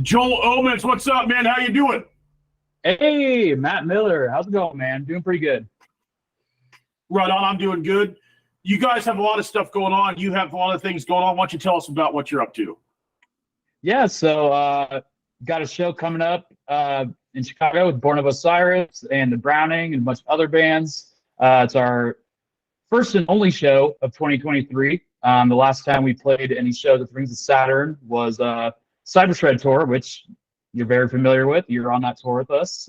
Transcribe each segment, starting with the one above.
Joel Omans, what's up, man? How you doing? Hey, Matt Miller. How's it going, man? Doing pretty good. Right on, I'm doing good. You guys have a lot of stuff going on. You have a lot of things going on. Why don't you tell us about what you're up to? Yeah, got a show coming up in Chicago with Born of Osiris and the Browning and a bunch of other bands. It's our first and only show of 2023. The last time we played any shows with Rings of Saturn was Cyber Shred Tour, which you're very familiar with. You're on that tour with us.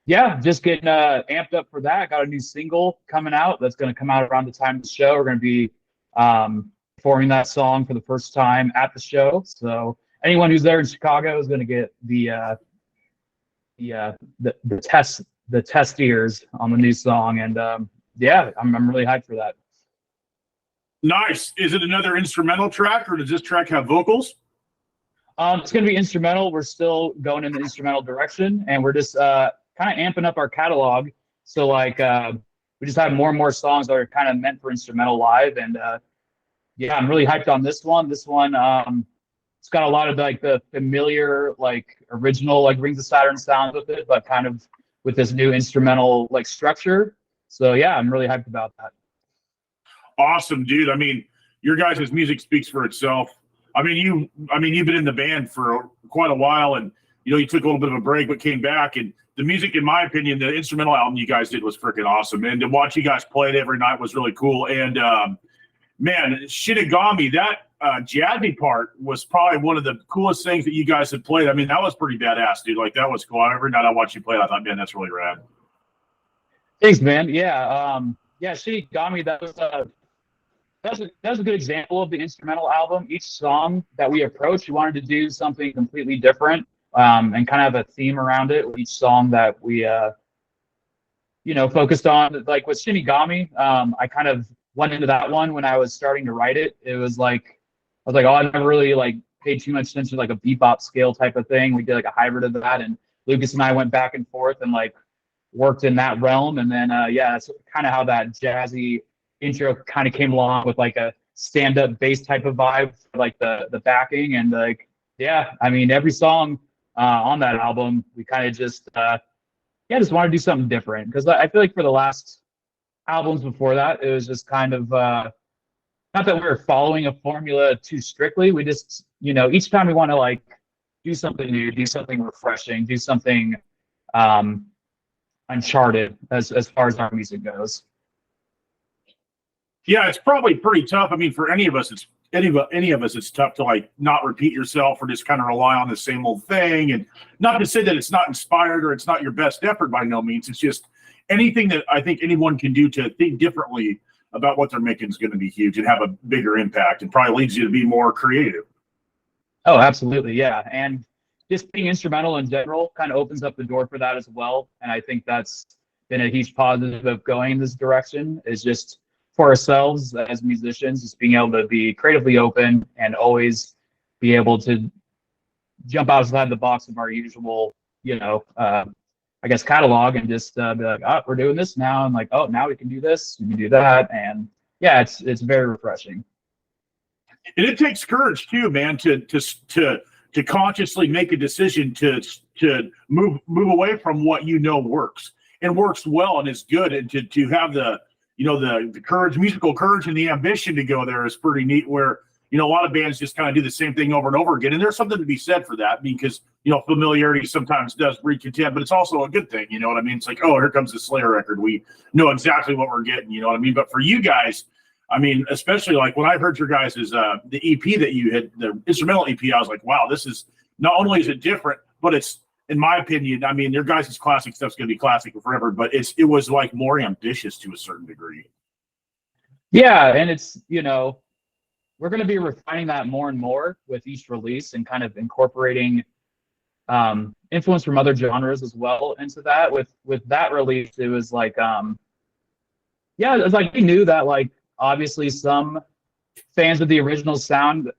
Yeah, just getting amped up for that. Got a new single coming out that's going to come out around the time of the show. We're going to be performing that song for the first time at the show. So anyone who's there in Chicago is going to get the test ears on the new song, and yeah, I'm really hyped for that. Nice. Is it another instrumental track, or does this track have vocals? It's going to be instrumental. We're still going in the instrumental direction, and we're just kind of amping up our catalog. So we just have more and more songs that are kind of meant for instrumental live, and yeah, I'm really hyped on this one. It's got a lot of like the familiar original Rings of Saturn sounds with it, but kind of with this new instrumental structure. So yeah, I'm really hyped about that. Awesome, dude. I mean, your guys' music speaks for itself. You've been in the band for quite a while, and you took a little bit of a break but came back, and the music, in my opinion, the instrumental album you guys did was freaking awesome, and to watch you guys play it every night was really cool. And man, Shinigami, that jazzy part was probably one of the coolest things that you guys had played. I mean, that was pretty badass, dude. That was cool. Every night I watched you play it, I thought, man, that's really rad. Thanks, man. Yeah, Shinigami, that was a good example of the instrumental album. Each song that we approached, we wanted to do something completely different, and kind of have a theme around it with each song that we focused on. Like with Shinigami, I kind of went into that one when I was starting to write it. It was I was like, oh, I never really paid too much attention to a bebop scale type of thing. We did a hybrid of that, and Lucas and I went back and forth and worked in that realm. And then yeah, that's kind of how that jazzy intro kind of came along with a stand-up bass type of vibe, the backing. And yeah, I mean, every song on that album, we kind of just just want to do something different, because I feel like for the last albums before that, it was just kind of not that we were following a formula too strictly. We just each time we want to do something new, do something refreshing, do something uncharted as far as our music goes. Yeah, it's probably pretty tough. I mean, for any of us, it's tough to not repeat yourself or just kind of rely on the same old thing. And not to say that it's not inspired or it's not your best effort, by no means. It's just anything that I think anyone can do to think differently about what they're making is going to be huge and have a bigger impact, and probably leads you to be more creative. Oh, absolutely, yeah. And just being instrumental in general kind of opens up the door for that as well. And I think that's been a huge positive of going in this direction, is just for ourselves as musicians, just being able to be creatively open and always be able to jump outside the box of our usual, I guess, catalog, and just be like, oh, we're doing this now. And oh, now we can do this, we can do that. And yeah, it's very refreshing. And it takes courage too, man, to consciously make a decision to move away from what works and works well and is good, and to have the courage, musical courage, and the ambition to go there is pretty neat. Where a lot of bands just kind of do the same thing over and over again, and there's something to be said for that, because familiarity sometimes does breed contempt, but it's also a good thing. You know what I mean? It's oh, here comes the Slayer record. We know exactly what we're getting. You know what I mean? But for you guys, I mean, especially when I heard your guys' the EP that you had, the instrumental EP, I was like, wow, this is not only is it different, but it's, in my opinion, I mean, your guys' classic stuff's going to be classic forever, but it was more ambitious to a certain degree. Yeah, and it's, we're going to be refining that more and more with each release, and kind of incorporating influence from other genres as well into that. With that release, it was yeah, it's we knew that obviously some fans of the original sound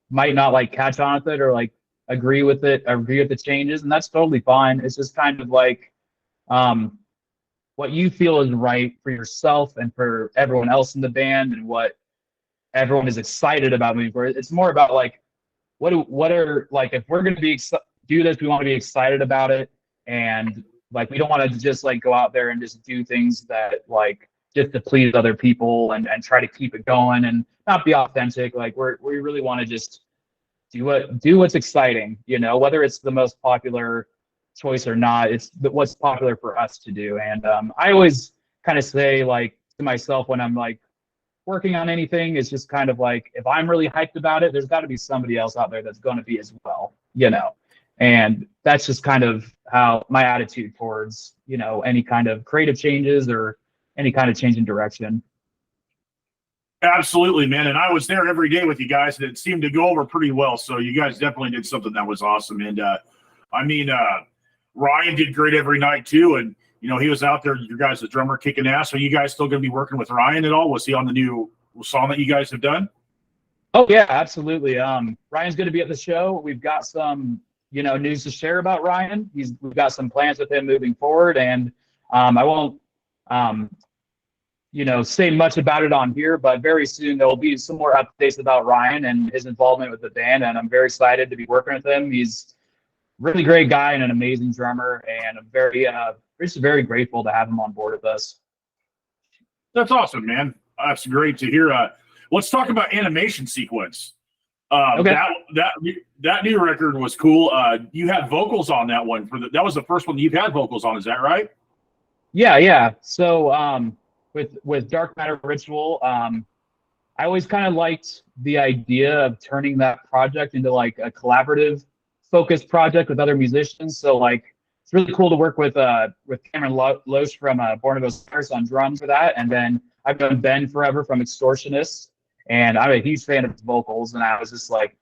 might not catch on with it, or agree with the changes, and that's totally fine. It's just kind of what you feel is right for yourself and for everyone else in the band, and what everyone is excited about moving forward. It's more about what are like, if we're going to do this, we want to be excited about it. And like, we don't want to just like go out there and just do things that like just to please other people and try to keep it going and not be authentic. Like we really want to just do what's exciting, whether it's the most popular choice or not, it's what's popular for us to do. And I always kind of say like to myself when I'm like working on anything, it's just kind of like, if I'm really hyped about it, there's got to be somebody else out there that's going to be as well, and that's just kind of how my attitude towards, any kind of creative changes or any kind of change in direction. Absolutely, man. And I was there every day with you guys, and it seemed to go over pretty well. So you guys definitely did something that was awesome. And Ryan did great every night too. And he was out there, you guys, the drummer, kicking ass. Are you guys still going to be working with Ryan at all? Was he on the new song that you guys have done? Oh yeah, absolutely. Ryan's going to be at the show. We've got some, news to share about Ryan. We've got some plans with him moving forward, and I won't, say much about it on here, but very soon there will be some more updates about Ryan and his involvement with the band. And I'm very excited to be working with him. He's a really great guy and an amazing drummer, and I'm just very grateful to have him on board with us. That's awesome, man. That's great to hear. Let's talk about animation sequence. Okay. That new record was cool. You had vocals on that one that was the first one you've had vocals on. Is that right? Yeah. So with Dark Matter Ritual, I always kind of liked the idea of turning that project into like a collaborative focused project with other musicians. So like, it's really cool to work with Cameron Loesch from Born of Osiris on drums for that. And then I've known Ben forever from Extortionists, and I'm a huge fan of his vocals. And I was just like,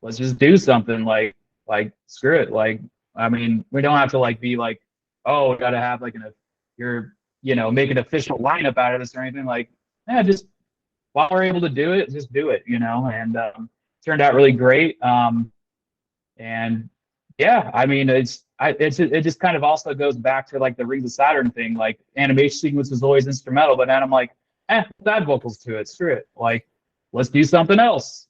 let's just do something, like screw it. Like, I mean, we don't have to like be like, oh, we got to have like make an official lineup out of this or anything. Like, just while we're able to do it, just do it, and turned out really great. And yeah, I mean, it just kind of also goes back to like the Rings of Saturn thing. Like, animation sequence was always instrumental, but then I'm like, let's add vocals to it. Screw it. Like, let's do something else.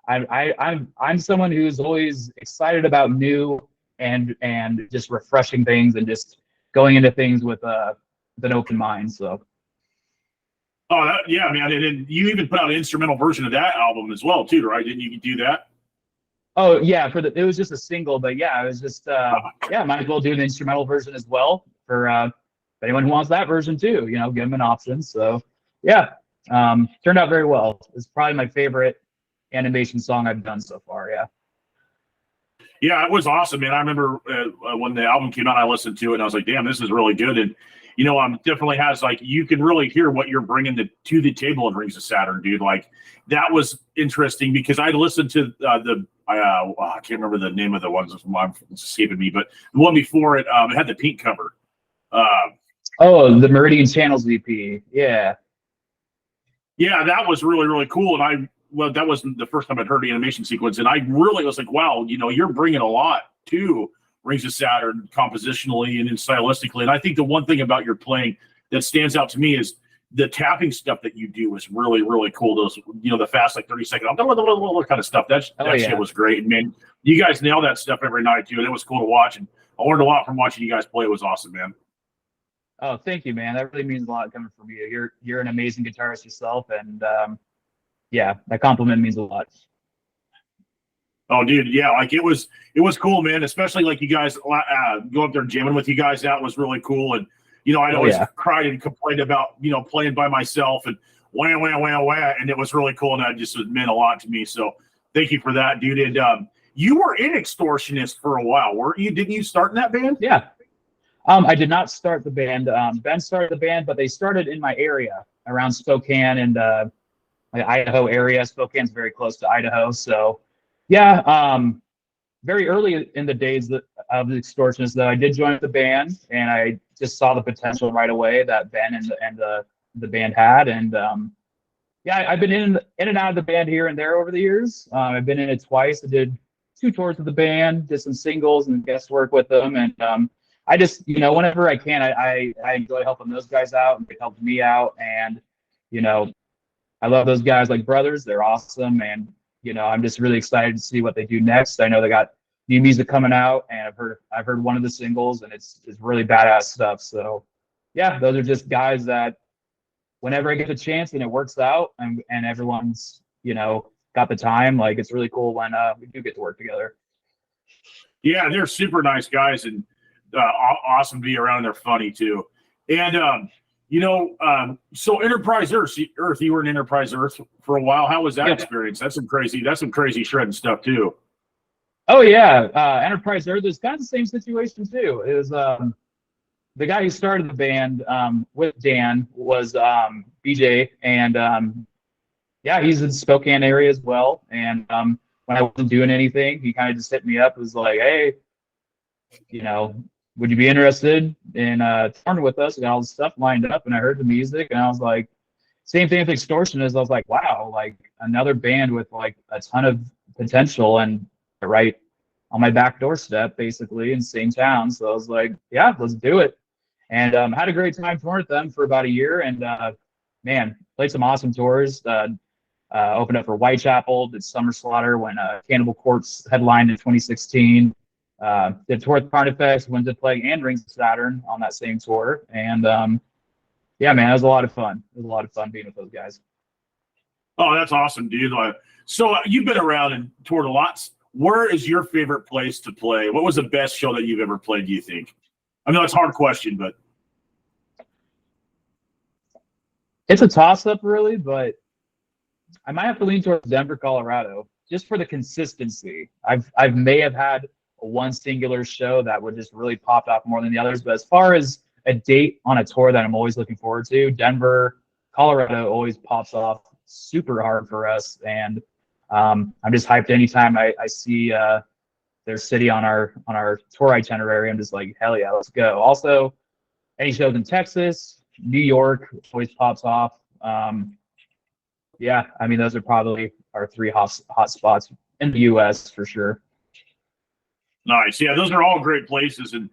I'm someone who's always excited about new and just refreshing things and just going into things with an open mind. So. Oh, yeah, man. And you even put out an instrumental version of that album as well, too, right? Didn't you do that? Oh, yeah. It was just a single, but yeah, it was just, might as well do an instrumental version as well for anyone who wants that version too, give them an option. So, yeah, turned out very well. It's probably my favorite animation song I've done so far. Yeah. Yeah, it was awesome, man. I remember when the album came out, I listened to it and I was like, damn, this is really good. And, definitely has like, you can really hear what you're bringing to the table in Rings of Saturn, dude. Like, that was interesting because I listened to I can't remember the name of the ones, it's escaping me, but the one before it, it had the pink cover. The Meridian Channels EP. Yeah. Yeah, that was really, really cool. And that wasn't the first time I'd heard animation sequence. And I really was like, wow, you're bringing a lot to Rings of Saturn compositionally and stylistically. And I think the one thing about your playing that stands out to me is the tapping stuff that you do is really, really cool. Those, the fast, like 30-second, kind of stuff. That shit was great. And man, you guys nail that stuff every night too. And it was cool to watch. And I learned a lot from watching you guys play. It was awesome, man. Oh, thank you, man. That really means a lot coming from you. You're an amazing guitarist yourself. And that compliment means a lot. Oh, dude, yeah, like it was cool, man. Especially like you guys go up there jamming with you guys. That was really cool. And I'd always cried and complained about playing by myself and wah, and it was really cool. And that just meant a lot to me. So thank you for that, dude. And you were in Extortionist for a while, weren't you? Didn't you start in that band? Yeah. I did not start the band. Ben started the band, but they started in my area around Spokane and the Idaho area. Spokane's very close to Idaho, so. Yeah, very early in the days of the Extortionists, though, I did join the band, and I just saw the potential right away that Ben and the band had, and I've been in and out of the band here and there over the years. I've been in it twice. I did 2 tours with the band, did some singles and guest work with them, and I just, whenever I can, I enjoy helping those guys out, and they helped me out, and I love those guys like brothers. They're awesome, and I'm just really excited to see what they do next. I know they got new music coming out, and I've heard one of the singles, and it's really badass stuff. So yeah, those are just guys that whenever I get the chance and it works out, and everyone's got the time, like it's really cool when we do get to work together. Yeah, they're super nice guys and awesome to be around. They're funny too. And so Enterprise Earth, you were in Enterprise Earth for a while. How was that experience? That's some crazy shredding stuff too. Oh yeah, Enterprise Earth is kind of the same situation too. It was the guy who started the band with Dan was BJ, and yeah, he's in Spokane area as well. And when I wasn't doing anything, he kind of just hit me up. It was like, hey, would you be interested in touring with us? I got all the stuff lined up, and I heard the music, and I was like, same thing with Extortionist. I was like, wow, like another band with like a ton of potential and right on my back doorstep, basically in the same town. So I was like, yeah, let's do it. And had a great time touring with them for about a year, and man, played some awesome tours. Opened up for Whitechapel, did Summer Slaughter when Cannibal Corpse headlined in 2016. Did tour with Carnifex, went to play and Rings of Saturn on that same tour. And yeah, man, it was a lot of fun. It was a lot of fun being with those guys. Oh, that's awesome, dude. So you've been around and toured a lot. Where is your favorite place to play? What was the best show that you've ever played, do you think? I know it's a hard question, but it's a toss-up, really, but I might have to lean towards Denver, Colorado, just for the consistency. I've may have had one singular show that would just really popped off more than the others, but as far as a date on a tour that I'm always looking forward to, Denver, Colorado always pops off super hard for us, and I'm just hyped anytime I see their city on our tour itinerary. I'm just like, hell yeah, let's go. Also, any shows in Texas, New York always pops off. Yeah, I mean, those are probably our three hot spots in the U.S. for sure. Nice. Yeah, those are all great places. And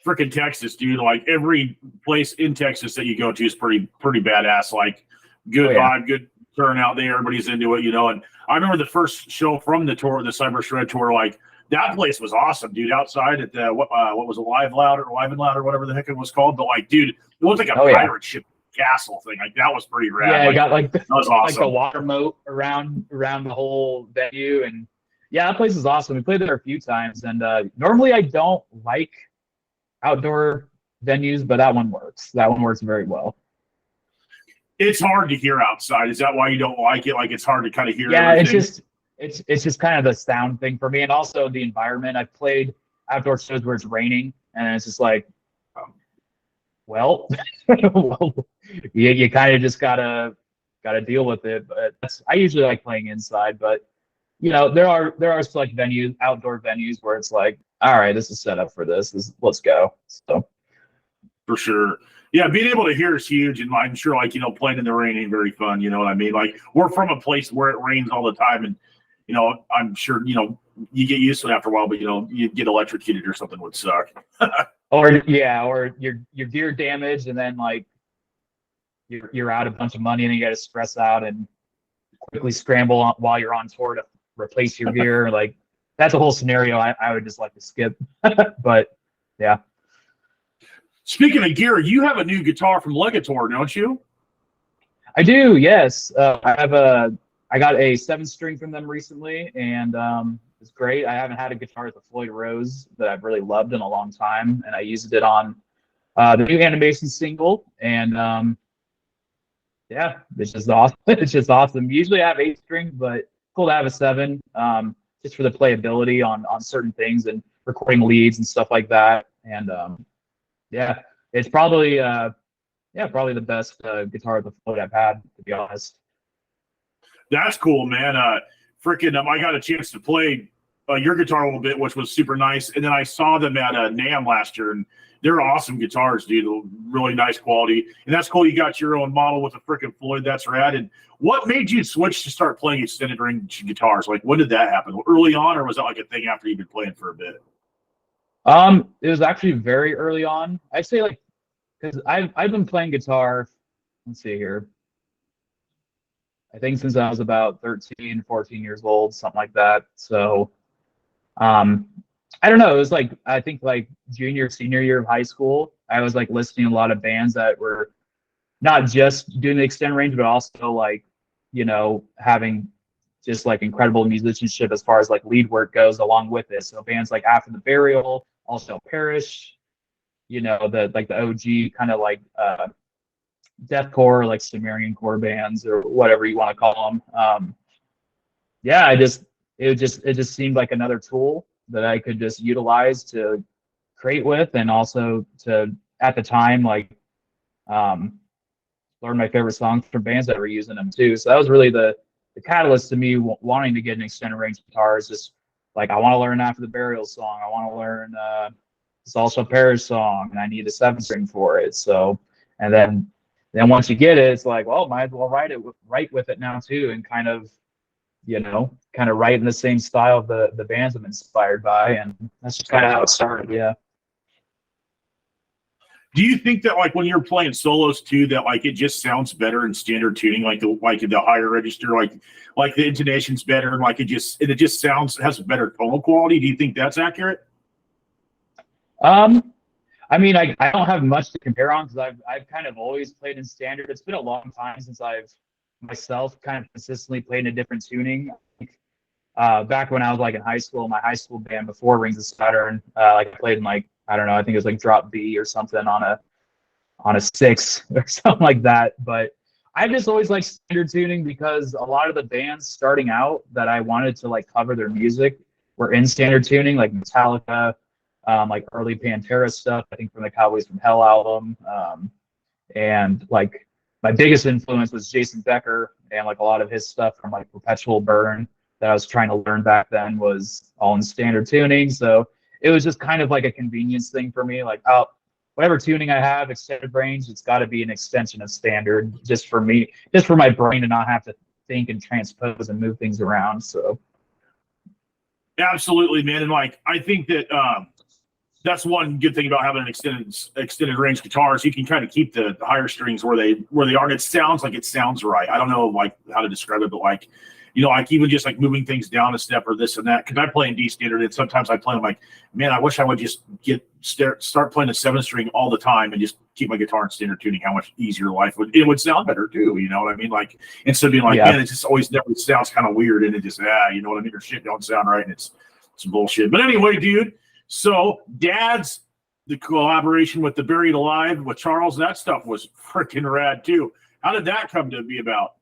freaking Texas, dude, like every place in Texas that you go to is pretty badass. Like good vibe, good turnout there. Everybody's into it, And I remember the first show from the tour, the Cyber Shred tour, like that place was awesome, dude. Outside at the what was it, Live and Loud or whatever the heck it was called. But like, dude, it looked like a pirate ship castle thing. Like that was pretty rad. Yeah, like, it got like that was awesome. Like the water moat around the whole venue, and yeah, that place is awesome. We played there a few times, and normally I don't like outdoor venues, but that one works. That one works very well. It's hard to hear outside. Is that why you don't like it? Like it's hard to kind of hear. Yeah, everything? it's just kind of the sound thing for me, and also the environment. I've played outdoor shows where it's raining, and it's just like, well, you kind of just gotta deal with it. But I usually like playing inside, but there are select venues, outdoor venues, where it's like, all right, this is set up for this. Let's go. So for sure. Yeah, being able to hear is huge, and I'm sure, like playing in the rain ain't very fun. You know what I mean? Like we're from a place where it rains all the time, and I'm sure you get used to it after a while, but you get electrocuted or something would suck. or your gear damaged, and then like you're out a bunch of money, and you got to stress out and quickly scramble while you're on tour to replace your gear. Like that's a whole scenario I would just like to skip. But yeah. Speaking of gear, you have a new guitar from Legator, don't you? I do, yes. I got a 7-string from them recently, and it's great. I haven't had a guitar with a Floyd Rose that I've really loved in a long time, and I used it on the new animation single, and yeah, it's just awesome. It's just awesome. Usually I have 8 strings, but cool to have a 7, just for the playability on certain things and recording leads and stuff like that. And yeah, it's probably the best guitar with the Floyd I've had, to be honest. That's cool, man. Freaking, I got a chance to play your guitar a little bit, which was super nice. And then I saw them at NAMM last year, and they're awesome guitars, dude. Really nice quality. And that's cool. You got your own model with a freaking Floyd. That's rad. And what made you switch to start playing extended range guitars? Like, when did that happen? Early on, or was that like a thing after you've been playing for a bit? It was actually very early on. I'd say like, because I've been playing guitar. Let's see here. I think since I was about 13, 14 years old, something like that. So um, I don't know. It was like, I think like junior, senior year of high school, I was like listening to a lot of bands that were not just doing the extended range, but also like, having just like incredible musicianship as far as like lead work goes along with it. So bands like After the Burial, also Perish, the OG kind of like deathcore, like Sumerian core bands or whatever you want to call them. Yeah, it just seemed like another tool that I could just utilize to create with, and also to at the time like um, learn my favorite songs from bands that were using them too. So that was really the catalyst to me wanting to get an extended range guitar. Is just like I want to learn After the Burial song. I want to learn this also Perish song, and I need a 7-string for it. So, and then once you get it, it's like, well, might as well write with it now too, and kind of write in the same style of the bands I'm inspired by, and that's just kind of how it started. Yeah. Do you think that like when you're playing solos too, that like it just sounds better in standard tuning, like the higher register, like the intonation's better, and like it just has better tonal quality? Do you think that's accurate? I mean, I don't have much to compare on because I've kind of always played in standard. It's been a long time since I've myself kind of consistently played in a different tuning. Back when I was like in high school, my high school band before Rings of Saturn, like I played in like, I don't know, I think it was like drop B or something on a 6 or something like that. But I just always like standard tuning because a lot of the bands starting out that I wanted to like cover their music were in standard tuning, like Metallica, like early Pantera stuff, I think from the Cowboys from Hell album. And like my biggest influence was Jason Becker, and like a lot of his stuff from like Perpetual Burn that I was trying to learn back then was all in standard tuning. So it was just kind of like a convenience thing for me. Like, oh, whatever tuning I have, extended range, it's got to be an extension of standard, just for me, just for my brain to not have to think and transpose and move things around. So Absolutely, man. And like I think that that's one good thing about having an extended range guitar is you can kind of keep the higher strings where they are. And it sounds like it sounds right. I don't know like how to describe it, but like like even just like moving things down a step or this and that. Because I play in D standard, and sometimes I play. I'm like, man, I wish I would just start playing a 7-string all the time and just keep my guitar in standard tuning. How much easier life would sound better too. You know what I mean? Like instead of being like, yeah. man, it just always never sounds kind of weird, and it just you know what I mean? Or shit don't sound right, and it's bullshit. But anyway, dude. So Dad's the collaboration with the Buried Alive with Charles, that stuff was freaking rad too. How did that come to be about?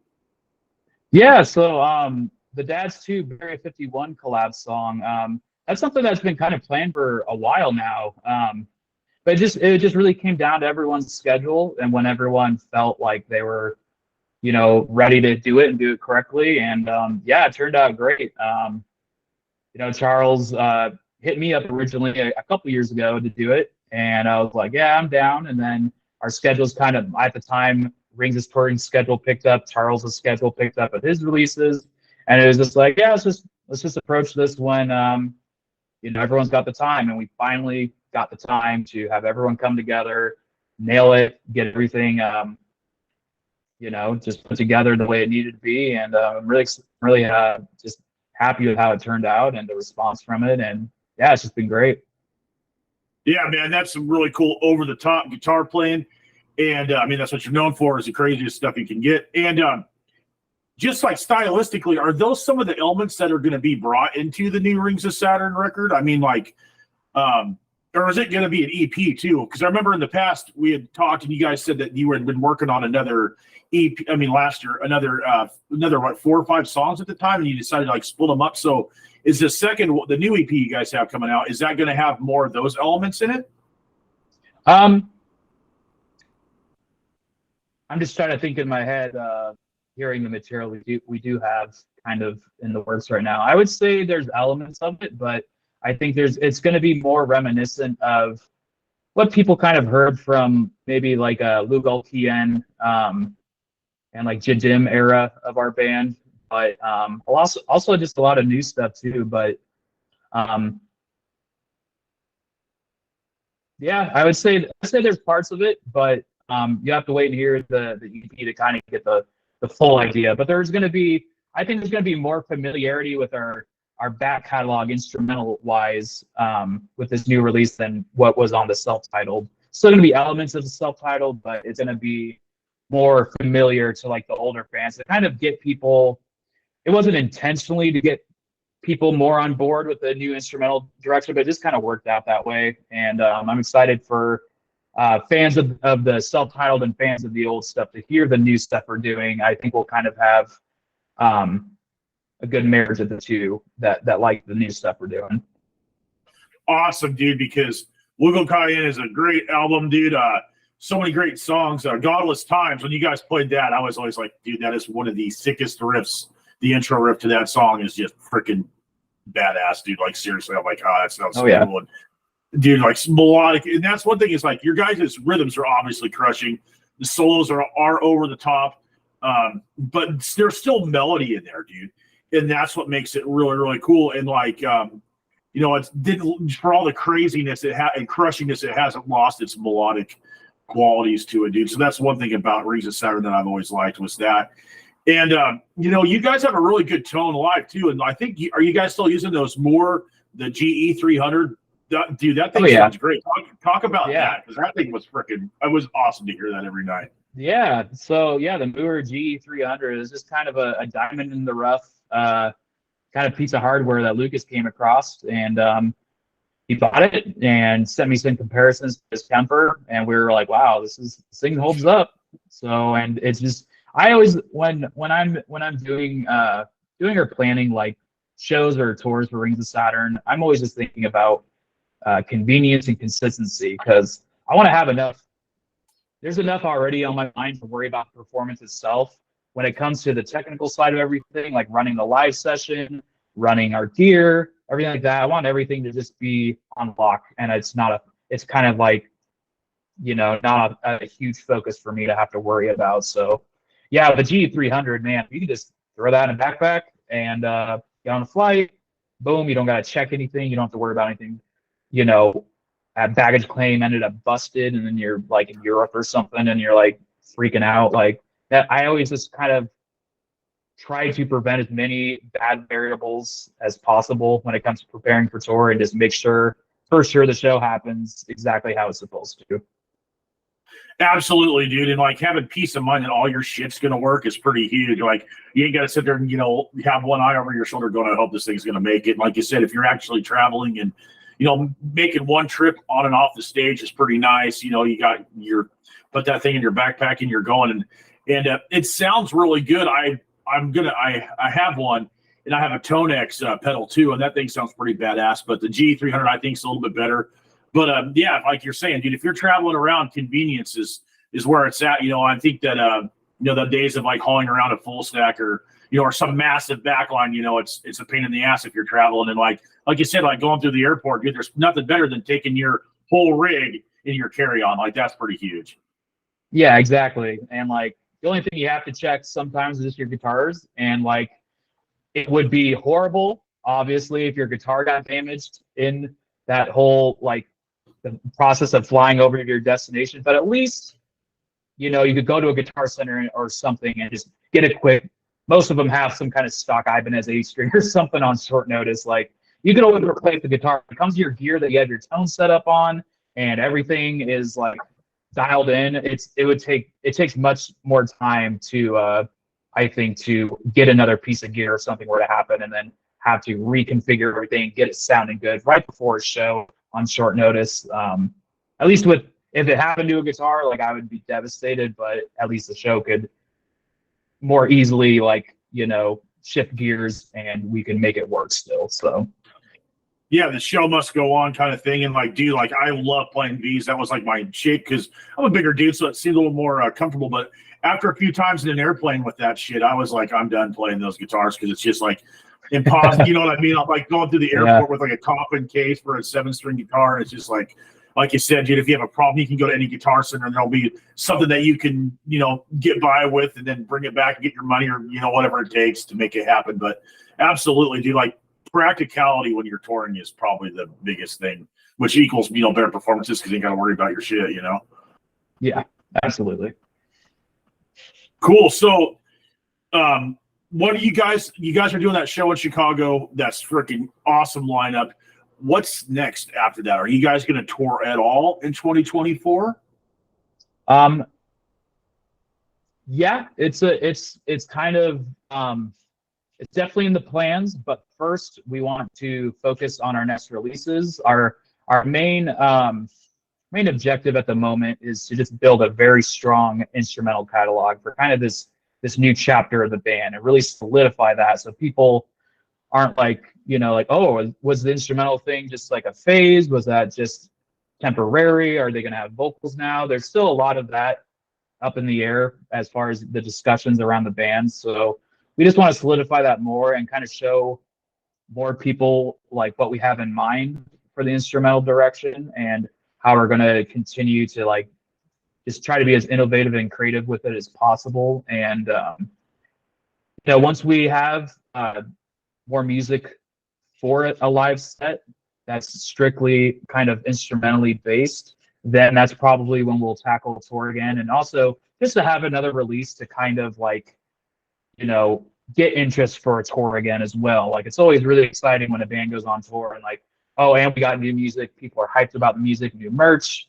Yeah, so the Dad's 2 Barrier 51 collab song, that's something that's been kind of planned for a while now. But it just really came down to everyone's schedule and when everyone felt like they were, ready to do it and do it correctly. And yeah, it turned out great. Charles hit me up originally a couple years ago to do it, and I was like, yeah, I'm down. And then our schedules kind of at the time, Rings' touring schedule picked up, Charles' schedule picked up with his releases, and it was just like, yeah, let's just approach this when everyone's got the time, and we finally got the time to have everyone come together, nail it, get everything just put together the way it needed to be, and I'm really just happy with how it turned out and the response from it, and yeah, it's just been great. Yeah, man, that's some really cool over the top guitar playing. And I mean, that's what you're known for, is the craziest stuff you can get. And just like stylistically, are those some of the elements that are going to be brought into the new Rings of Saturn record? I mean, like, or is it going to be an EP too? Because I remember in the past we had talked, and you guys said that you had been working on another EP. I mean, last year, another what, 4 or 5 songs at the time, and you decided to like split them up. So, is the new EP you guys have coming out? Is that going to have more of those elements in it? I'm just trying to think in my head, hearing the material we do have kind of in the works right now. I would say there's elements of it, but I think it's going to be more reminiscent of what people kind of heard from maybe like Lou Gulkien and like Jidim era of our band, but also just a lot of new stuff too. But yeah, I would say there's parts of it, but you have to wait and hear the EP to kind of get the the full idea. But there's going to be, I think there's going to be more familiarity with our back catalog instrumental wise with this new release than what was on the self-titled. Still going to be elements of the self-titled, but it's going to be more familiar to like the older fans to kind of get people. It wasn't intentionally to get people more on board with the new instrumental direction, but it just kind of worked out that way. And I'm excited for fans of the self-titled and fans of the old stuff to hear the new stuff we're doing. I think we'll kind of have a good marriage of the two that like the new stuff we're doing. Awesome, dude, because Lugo Cayenne is a great album, dude. So many great songs. Godless Times, when you guys played that, I was always like, dude, that is one of the sickest riffs. The intro riff to that song is just freaking badass, dude. Like, seriously, I'm like, that sounds so cool. And, dude, like, melodic. And that's one thing is, like, your guys' rhythms are obviously crushing. The solos are over the top. But there's still melody in there, dude. And that's what makes it really, really cool. And, like, you know, it didn't, for all the craziness and crushiness, it hasn't lost its melodic qualities to it, dude. So that's one thing about Rings of Saturn that I've always liked was that. And, you know, you guys have a really good tone live, too. And I think, are you guys still using those more, the GE 300? Dude, that thing sounds great. Talk about that, because that thing was freaking, it was awesome to hear that every night. Yeah. So, yeah, the Moore GE 300 is just kind of a diamond in the rough kind of piece of hardware that Lucas came across. And he bought it and sent me some comparisons to his Kemper. And we were like, wow, this thing holds up. So, and it's just, I always when I'm doing or planning like shows or tours for Rings of Saturn, I'm always just thinking about convenience and consistency, because I want to have enough. There's enough already on my mind to worry about the performance itself. When it comes to the technical side of everything, like running the live session, running our gear, everything like that, I want everything to just be on lock. And it's kind of like, you know, not a huge focus for me to have to worry about. So yeah, the G300, man, you can just throw that in a backpack and get on a flight. Boom, you don't got to check anything. You don't have to worry about anything. You know, a baggage claim ended up busted, and then you're like in Europe or something, and you're like freaking out. Like that, I always just kind of try to prevent as many bad variables as possible when it comes to preparing for tour, and just make sure the show happens exactly how it's supposed to. Absolutely, dude. And like having peace of mind that all your shit's going to work is pretty huge. Like you ain't got to sit there and, you know, have one eye over your shoulder going, I hope this thing's going to make it. And like you said, if you're actually traveling and, you know, making one trip on and off the stage is pretty nice. You know, you got put that thing in your backpack and you're going, and it sounds really good. I have one, and I have a Tonex pedal too, and that thing sounds pretty badass. But the G300 I think is a little bit better. But yeah, like you're saying, dude, if you're traveling around, convenience is where it's at. You know, I think that you know, the days of like hauling around a full stack or, you know, or some massive backline, you know, it's a pain in the ass if you're traveling. And like you said, like going through the airport, dude, there's nothing better than taking your whole rig in your carry-on. Like that's pretty huge. Yeah, exactly. And like the only thing you have to check sometimes is just your guitars. And like it would be horrible, obviously, if your guitar got damaged in that whole like the process of flying over to your destination. But at least, you know, you could go to a Guitar Center or something and just get it quick. Most of them have some kind of stock Ibanez 8-string or something on short notice. Like you can always replace the guitar. It comes to your gear that you have your tone set up on, and everything is like dialed in. It takes much more time to I think to get another piece of gear if something were to happen, and then have to reconfigure everything, get it sounding good right before a show on short notice. At least if it happened to a guitar, like I would be devastated, but at least the show could more easily, like, you know, shift gears and we can make it work still. So yeah, the show must go on kind of thing. And like, dude, like I love playing V's. That was like my shape because I'm a bigger dude, so it seemed a little more comfortable. But after a few times in an airplane with that shit, I was like, I'm done playing those guitars because it's just like impossible. You know what I mean? I'm like going through the airport with like a coffin case for a 7-string guitar. And it's just like you said, dude, if you have a problem, you can go to any Guitar Center and there'll be something that you can, you know, get by with and then bring it back and get your money or, you know, whatever it takes to make it happen. But absolutely, dude, like practicality when you're touring is probably the biggest thing, which equals, you know, better performances because you ain't got to worry about your shit, you know? Yeah, absolutely. Cool. So What do you guys are doing that show in Chicago? That's freaking awesome lineup. What's next after that? Are you guys going to tour at all in 2024? Yeah, it's kind of it's definitely in the plans, but first we want to focus on our next releases. Our main objective at the moment is to just build a very strong instrumental catalog for kind of this new chapter of the band and really solidify that, so people aren't like, like, oh, was the instrumental thing just like a phase? Was that just temporary? Are they going to have vocals now? There's still a lot of that up in the air as far as the discussions around the band. So we just want to solidify that more and kind of show more people like what we have in mind for the instrumental direction and how we're going to continue to like just try to be as innovative and creative with it as possible. And once we have more music for a live set that's strictly kind of instrumentally based, then that's probably when we'll tackle tour again. And also just to have another release to kind of like, get interest for a tour again as well. Like, it's always really exciting when a band goes on tour and like, oh, and we got new music. People are hyped about the music, new merch,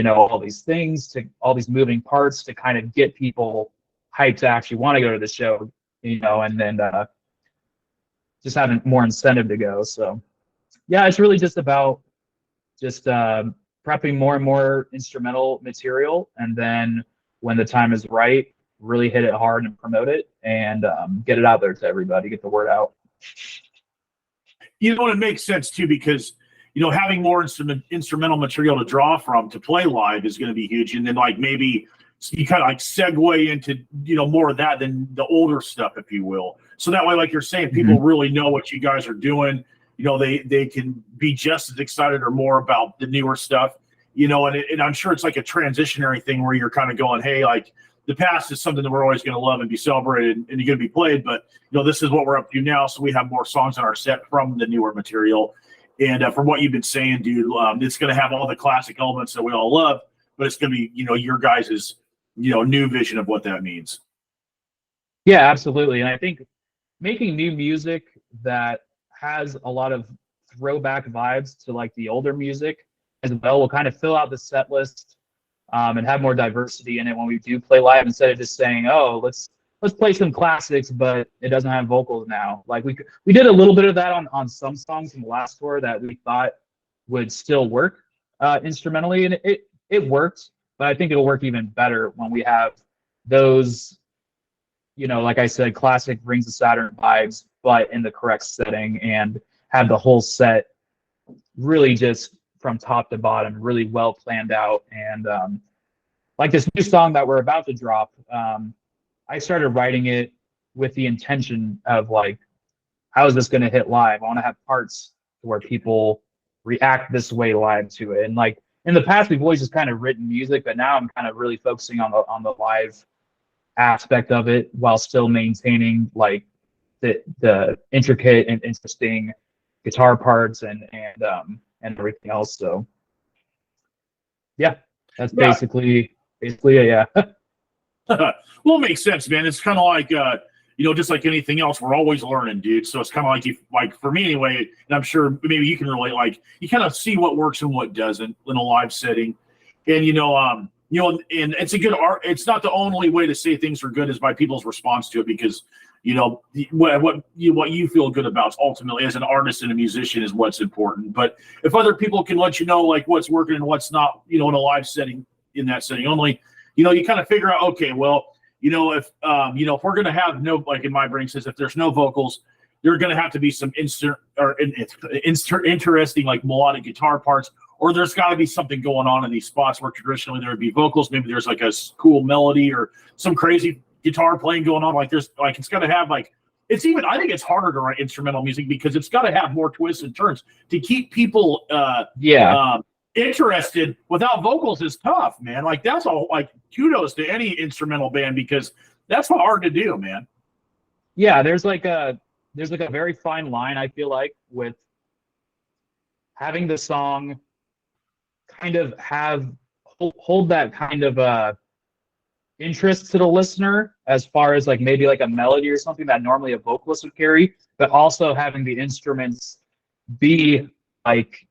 all these things, to all these moving parts to kind of get people hyped to actually want to go to the show, and then just having more incentive to go. So yeah, it's really just about just prepping more and more instrumental material, and then when the time is right, really hit it hard and promote it and get it out there to everybody, get the word out. It makes sense too, because having more instrumental material to draw from to play live is going to be huge, and then like maybe you kind of like segue into more of that than the older stuff, if you will. So that way, like you're saying, people really know what you guys are doing. They can be just as excited or more about the newer stuff. And I'm sure it's like a transitionary thing where you're kind of going, hey, like the past is something that we're always going to love and be celebrated and going to be played, but this is what we're up to now. So we have more songs on our set from the newer material. And from what you've been saying, dude, it's going to have all the classic elements that we all love, but it's going to be, your guys's, new vision of what that means. Yeah, absolutely. And I think making new music that has a lot of throwback vibes to like the older music as well will kind of fill out the set list and have more diversity in it when we do play live, instead of just saying, oh, let's play some classics, but it doesn't have vocals now. Like we did a little bit of that on some songs from the last tour that we thought would still work instrumentally, and it worked, but I think it'll work even better when we have those, like I said, classic Rings of Saturn vibes, but in the correct setting, and have the whole set really just from top to bottom really well planned out. And like this new song that we're about to drop, I started writing it with the intention of like, how is this going to hit live? I want to have parts where people react this way live to it. And like in the past, we've always just kind of written music, but now I'm kind of really focusing on the live aspect of it while still maintaining like the intricate and interesting guitar parts and everything else. So yeah, that's basically it. Yeah. Well, it makes sense, man. It's kind of like just like anything else, we're always learning, dude. So it's kind of like for me anyway, and I'm sure maybe you can relate, like you kind of see what works and what doesn't in a live setting. And and it's a good art. It's not the only way to say things are good is by people's response to it, because what you feel good about ultimately as an artist and a musician is what's important. But if other people can let you know like what's working and what's not, in a live setting, in that setting only, you kind of figure out, okay, well, if we're going to have no, like in my brain says, if there's no vocals, there are going to have to be some interesting like melodic guitar parts, or there's got to be something going on in these spots where traditionally there would be vocals. Maybe there's like a cool melody or some crazy guitar playing going on. Like there's like, it's got to have like, I think it's harder to write instrumental music because it's got to have more twists and turns to keep people interested. Without vocals is tough, man. Like that's all, like kudos to any instrumental band, because that's hard to do, man. Yeah, there's like a very fine line, I feel like, with having the song kind of hold that kind of interest to the listener as far as like maybe like a melody or something that normally a vocalist would carry, but also having the instruments be like,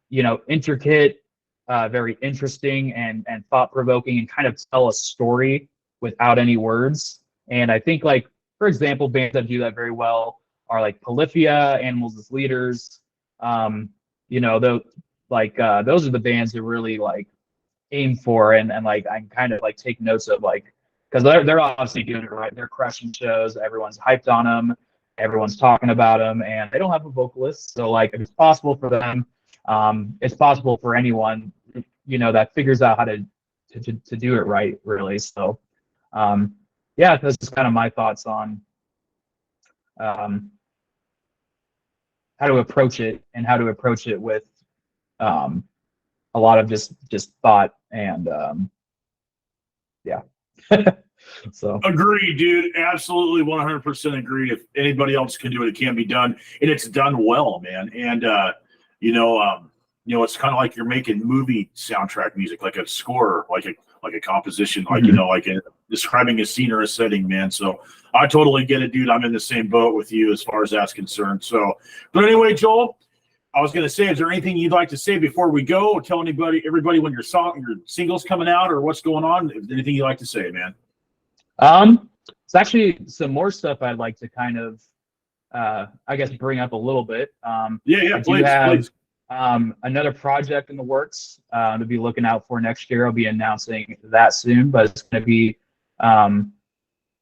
intricate, very interesting and thought-provoking, and kind of tell a story without any words. And I think, like, for example, bands that do that very well are like Polyphia, Animals as Leaders. Those those are the bands that really like aim for, and like I kind of like take notes of, like, because they're obviously doing it right. They're crushing shows. Everyone's hyped on them. Everyone's talking about them, and they don't have a vocalist. So like, if it's possible for them, it's possible for anyone, that figures out how to do it right, really. So, yeah, that's just kind of my thoughts on how to approach it, and how to approach it with a lot of just thought and yeah. So Agree, dude. Absolutely 100% agree. If anybody else can do it, it can be done, and it's done well, man. And it's kind of like you're making movie soundtrack music, like a score, like a composition, like like describing a scene or a setting, man. So I totally get it, dude. I'm in the same boat with you as far as that's concerned. So, but anyway, Joel, I was going to say, is there anything you'd like to say before we go, or tell everybody when your single's coming out, or what's going on? Anything you'd like to say, man? It's actually some more stuff I'd like to kind of, I guess, bring up a little bit. Please. Another project in the works to be looking out for next year. I'll be announcing that soon, but it's going to be kind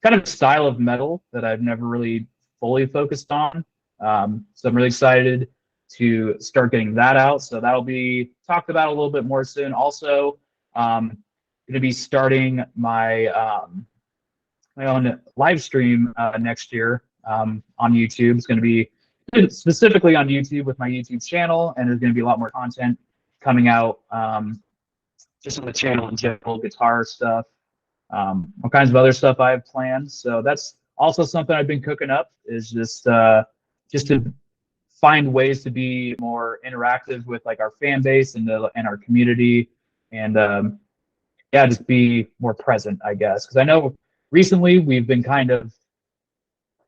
of a style of metal that I've never really fully focused on. So I'm really excited to start getting that out. So that'll be talked about a little bit more soon. Also, going to be starting my own live stream next year on YouTube. It's going to be specifically on YouTube with my YouTube channel, and there's going to be a lot more content coming out just on the channel in general, guitar stuff, all kinds of other stuff I have planned. So that's also something I've been cooking up, is just to find ways to be more interactive with like our fan base and our community, and just be more present, I guess, because I know recently we've been kind of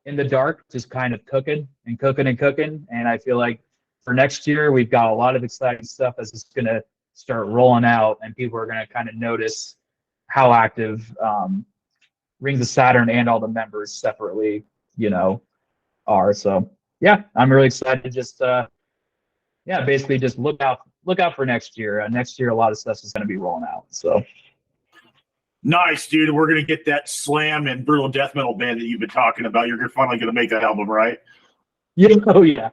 in the dark, just kind of cooking, and I feel like for next year we've got a lot of exciting stuff that's just going to start rolling out, and people are going to kind of notice how active Rings of Saturn and all the members separately are. So yeah, I'm really excited to just basically just look out for next year. Next year a lot of stuff is going to be rolling out. So nice, dude. We're going to get that slam and brutal death metal band that you've been talking about. You're finally going to make that album, right? Yeah. Oh yeah.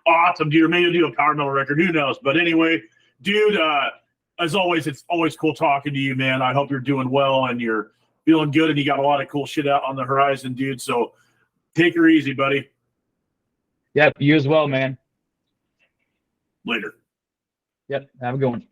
Awesome, dude. Or maybe you'll do a power metal record. Who knows? But anyway, dude, as always, it's always cool talking to you, man. I hope you're doing well and you're feeling good, and you got a lot of cool shit out on the horizon, dude. So take her easy, buddy. Yep, you as well, man. Later. Yep, have a good one.